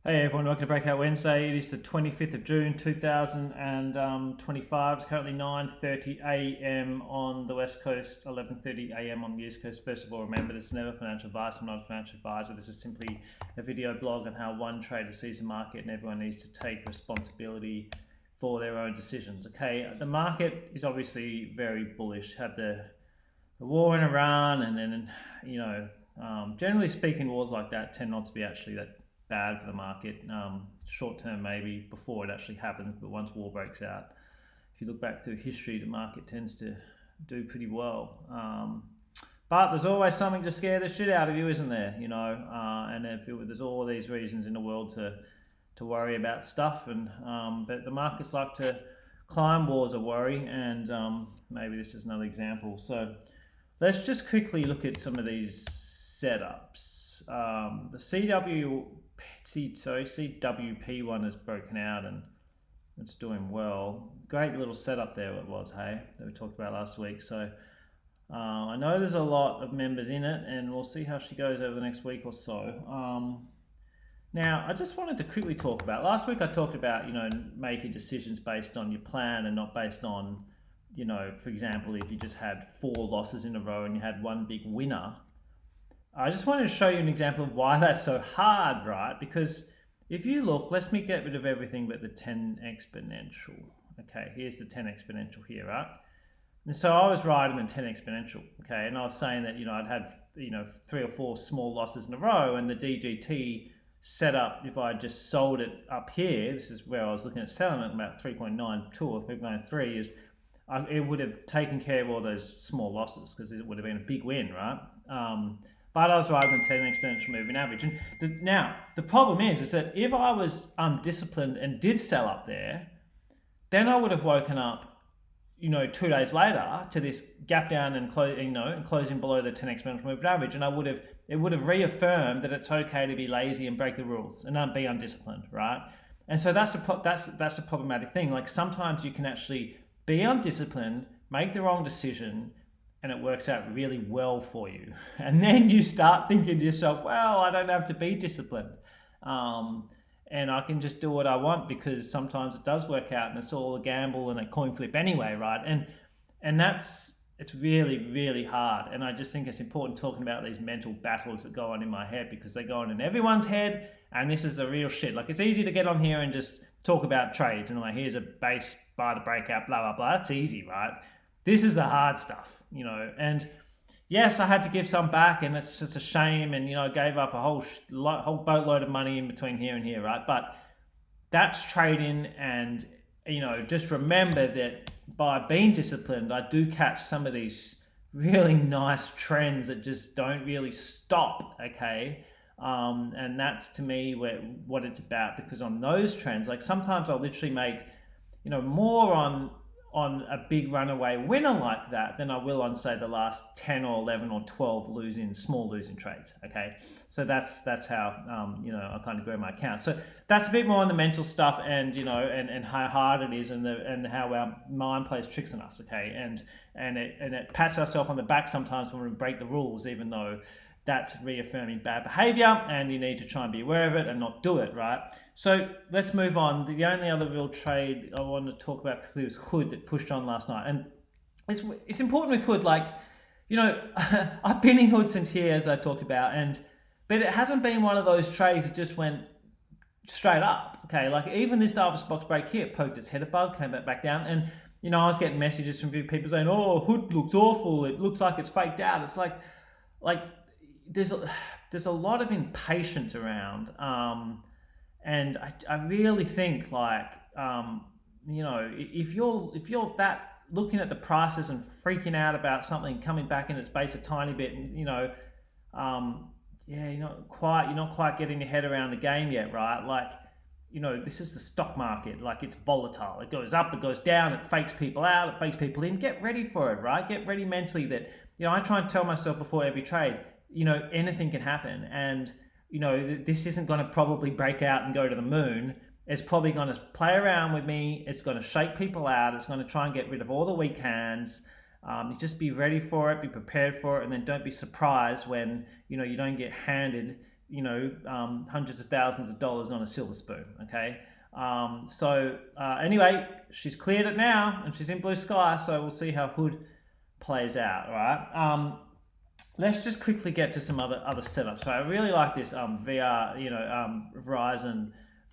Hey everyone, welcome to Breakout Wednesday. It is the 25th of June 2025. It's currently 9:30 a.m. on the West Coast, 11:30 a.m. on the East Coast. First of all, remember this is never financial advice. I'm not a financial advisor. This is simply a video blog on how one trader sees the market, and everyone needs to take responsibility for their own decisions. Okay, the market is obviously very bullish. Had the war in Iran, and then generally speaking, wars like that tend not to be actually that bad for the market. Short term maybe before it actually happens, but once war breaks out, if you look back through history, the market tends to do pretty well. But there's always something to scare the shit out of you, isn't there? And there's all these reasons in the world to worry about stuff, and but the markets like to climb walls of worry, and maybe this is another example. So let's just quickly look at some of these setups. The CWP one has broken out and it's doing well. Great little setup there it was, hey, that we talked about last week. So I know there's a lot of members in it, and we'll see how she goes over the next week or so. Now, I just wanted to quickly talk about, last week I talked about, making decisions based on your plan and not based on, for example, if you just had 4 losses in a row and you had one big winner. I just wanted to show you an example of why that's so hard, right? Because if you look, let me get rid of everything but the 10 exponential. Okay, here's the 10 exponential here, right? And so I was riding the 10 exponential, okay? And I was saying that, I'd had, 3 or 4 small losses in a row, and the DGT setup, if I just sold it up here, this is where I was looking at selling it, about 3.92 or 3.93, it would have taken care of all those small losses because it would have been a big win, right? But I was riding the 10 exponential moving average. And now, the problem is that if I was undisciplined and did sell up there, then I would have woken up, 2 days later to this gap down and closing below the 10 exponential moving average, and it would have reaffirmed that it's okay to be lazy and break the rules and not be undisciplined, right? And so that's a problematic thing. Like sometimes you can actually be undisciplined, make the wrong decision, and it works out really well for you. And then you start thinking to yourself, well, I don't have to be disciplined. And I can just do what I want because sometimes it does work out and it's all a gamble and a coin flip anyway, right? And it's really, really hard. And I just think it's important talking about these mental battles that go on in my head because they go on in everyone's head, and this is the real shit. Like it's easy to get on here and just talk about trades and like, here's a base, buy the breakout, blah, blah, blah. That's easy, right? This is the hard stuff, and yes, I had to give some back, and it's just a shame, and I gave up a whole boatload of money in between here and here, right? But that's trading, and just remember that by being disciplined, I do catch some of these really nice trends that just don't really stop, okay? And that's to me what it's about, because on those trends, like sometimes I'll literally make more on a big runaway winner like that than I will on, say, the last 10 or 11 or 12 small losing trades, okay? So that's how, I kind of grow my account. So that's a bit more on the mental stuff and, and how hard it is and how our mind plays tricks on us, okay? And it pats ourselves on the back sometimes when we break the rules, even though that's reaffirming bad behavior, and you need to try and be aware of it and not do it, right? So let's move on. The only other real trade I wanted to talk about quickly was Hood that pushed on last night. And it's important with Hood, like, I've been in Hood since here, as I talked about, but it hasn't been one of those trades that just went straight up, okay? Like even this Davis box break here, it poked its head above, came back down, and I was getting messages from people saying, oh, Hood looks awful, it looks like it's faked out. It's like there's a lot of impatience around, and I really think if you're that looking at the prices and freaking out about something coming back in its base a tiny bit, and you're not quite getting your head around the game yet, right? Like, this is the stock market. Like, it's volatile. It goes up, it goes down, it fakes people out, it fakes people in. Get ready for it, right? Get ready mentally that, I try and tell myself before every trade, anything can happen, and this isn't going to probably break out and go to the moon. It's probably going to play around with me. It's going to shake people out. It's going to try and get rid of all the weak hands. Just be ready for it, be prepared for it, and then don't be surprised when you don't get handed hundreds of thousands of dollars on a silver spoon. Okay. Anyway, she's cleared it now and she's in blue sky. So we'll see how Hood plays out. All right. Let's just quickly get to some other setups. So I really like this Verizon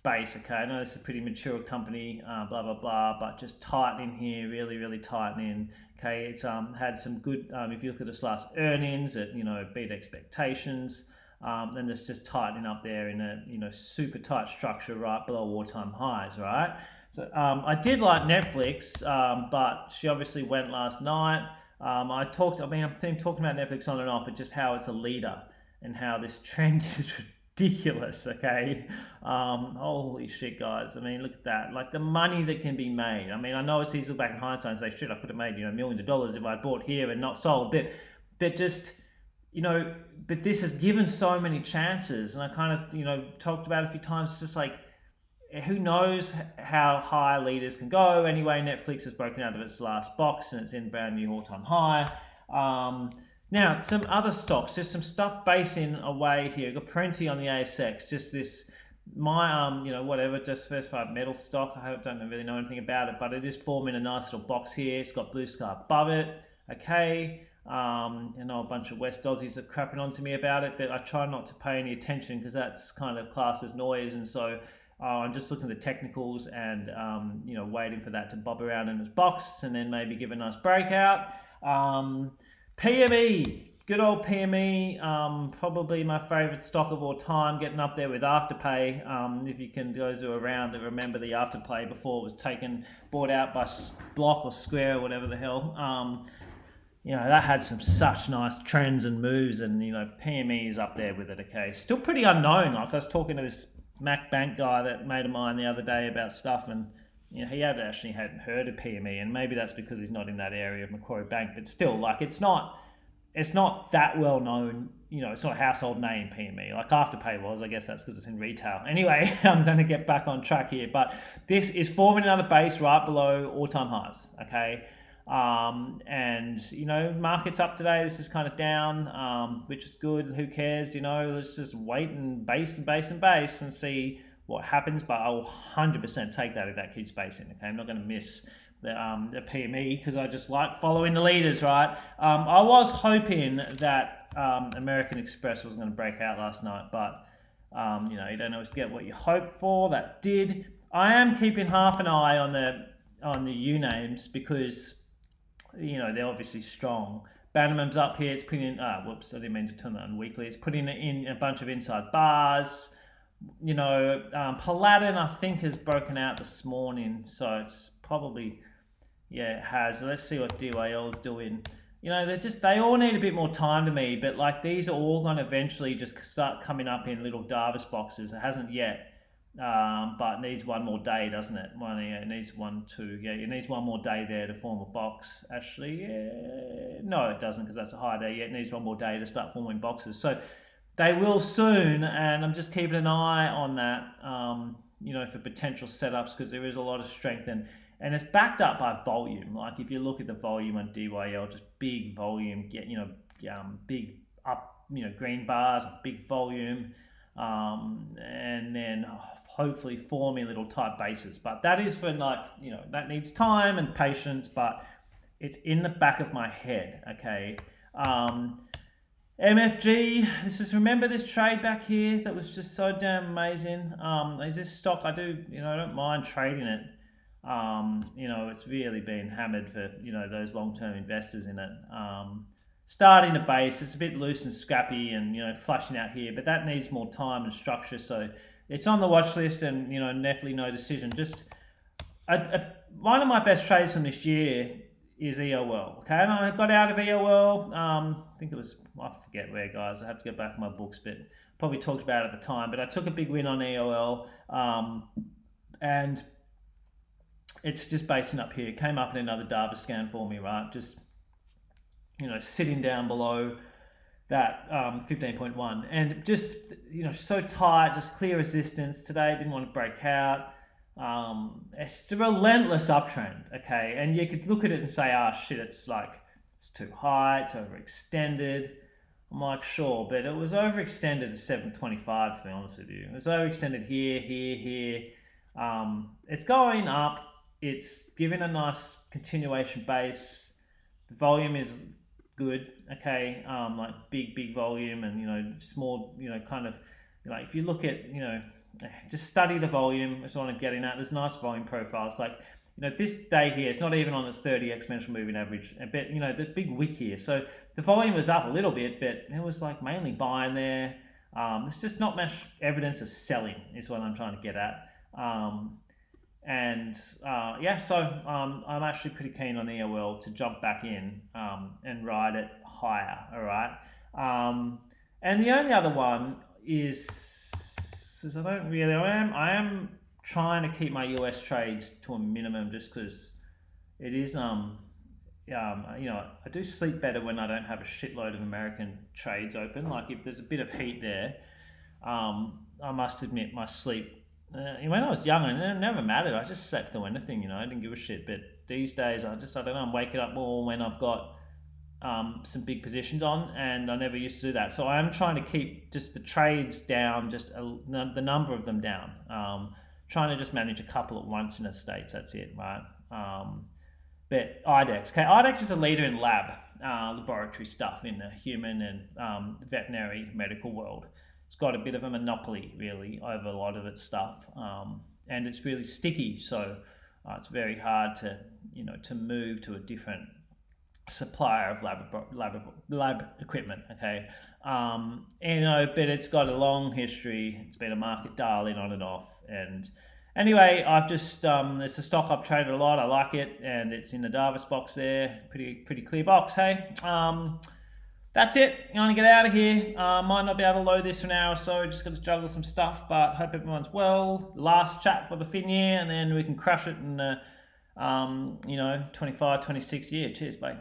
base. Okay, I know this is a pretty mature company, blah blah blah, but just tight in here, really really tight in. Okay, it's had some good. If you look at its last earnings, it beat expectations. Then it's just tightening up there in a super tight structure right below all-time highs. Right. So I did like Netflix, but she obviously went last night. I've been talking about Netflix on and off, but just how it's a leader and how this trend is ridiculous. Okay, holy shit, guys. I mean, look at that. Like the money that can be made. I mean, I know it's easy to look back in hindsight and say, shit, I could have made millions of dollars if I bought here and not sold. But just but this has given so many chances, and I kind of talked about it a few times. It's just like, who knows how high leaders can go. Anyway, Netflix has broken out of its last box and it's in brand new all-time high. Now, some other stocks, just some stuff basing away here. We've got plenty on the ASX, just this, just first 5 metal stock. I don't really know anything about it, but it is forming a nice little box here. It's got blue sky above it. Okay. A bunch of West Aussies are crapping onto me about it, but I try not to pay any attention because that's kind of classed as noise, and so I'm just looking at the technicals and waiting for that to bob around in its box and then maybe give a nice breakout. PME, good old PME, probably my favorite stock of all time, getting up there with Afterpay. If you can, those who are around and remember the Afterpay before it was bought out by Block or Square or whatever the hell. That had such nice trends and moves, and PME is up there with it. Okay, still pretty unknown. Like I was talking to this Mac Bank guy, that mate of mine, the other day about stuff, and he hadn't heard of PME, and maybe that's because he's not in that area of Macquarie Bank. But still, like it's not that well known. It's not a household name, PME. Like Afterpay was. I guess that's because it's in retail. Anyway, I'm going to get back on track here, but this is forming another base right below all-time highs. Okay. Market's up today. This is kind of down, which is good. Who cares? Let's just wait and base and see what happens. But I'll 100% take that if that keeps basing. Okay, I'm not going to miss the PME because I just like following the leaders, right? I was hoping that American Express was going to break out last night, but you don't always get what you hope for. That did. I am keeping half an eye on the U names because they're obviously strong. Bannerman's up here. It's putting in, I didn't mean to turn that on weekly. It's putting in a bunch of inside bars. Paladin, I think, has broken out this morning. So it's probably, it has. Let's see what DYL's doing. They all need a bit more time to me, but like these are all going to eventually just start coming up in little Davis boxes. It hasn't yet. But it needs one more day, doesn't it? It needs 1, 2. Yeah, it needs one more day there to form a box. Actually, no, it doesn't because that's a high day. Yeah, it needs one more day to start forming boxes. So they will soon, and I'm just keeping an eye on that. For potential setups because there is a lot of strength and it's backed up by volume. Like if you look at the volume on DYL, just big volume. Big up, green bars, big volume. And then hopefully forming little tight bases, but that is for that needs time and patience, but it's in the back of my head. Okay. MFG, remember this trade back here that was just so damn amazing. This stock, I don't mind trading it. It's really been hammered for those long-term investors in it. Starting the base, it's a bit loose and scrappy and flashing out here, but that needs more time and structure. So it's on the watch list, and definitely no decision. Just one of my best trades from this year is EOL. Okay, and I got out of EOL. I think it was, I forget where, guys. I have to go back in my books, but probably talked about it at the time. But I took a big win on EOL, and it's just basing up here. It came up in another Davis scan for me, right? Just sitting down below that 15.1 and just, so tight, just clear resistance. Today didn't want to break out. It's a relentless uptrend, okay? And you could look at it and say, shit, it's too high, it's overextended. I'm like, sure, but it was overextended to 725, to be honest with you. It was overextended here, here, here. It's going up. It's given a nice continuation base. The volume is good, okay, like big volume, and small, kind of, like if you look at, just study the volume. That's what I'm getting at. There's nice volume profiles. Like, this day here, it's not even on its 30 exponential moving average. But the big wick here. So the volume was up a little bit, but it was like mainly buying there. There's just not much evidence of selling, is what I'm trying to get at. So I'm actually pretty keen on EOL to jump back in and ride it higher. All right. And the only other one is I am trying to keep my US trades to a minimum, just because it is I do sleep better when I don't have a shitload of American trades open. Like if there's a bit of heat there, I must admit my sleep. When I was young, it never mattered. I just slept through anything, I didn't give a shit. But these days, I don't know. I'm waking up more when I've got some big positions on, and I never used to do that. So I'm trying to keep just the trades down, the number of them down. Trying to just manage a couple at once in the States. That's it, right? But IDXX. Okay, IDXX is a leader in laboratory stuff in the human and veterinary medical world. It's got a bit of a monopoly, really, over a lot of its stuff, and it's really sticky. So it's very hard to move to a different supplier of lab equipment. Okay, but it's got a long history. It's been a market darling on and off. And anyway, I've just there's a stock I've traded a lot. I like it, and it's in the Davis box there. Pretty clear box. Hey. That's it. I'm going to get out of here. Might not be able to load this for an hour or so. Just got to juggle some stuff, but hope everyone's well. Last chat for the fin year, and then we can crush it in 25, 26 year. Cheers, bye.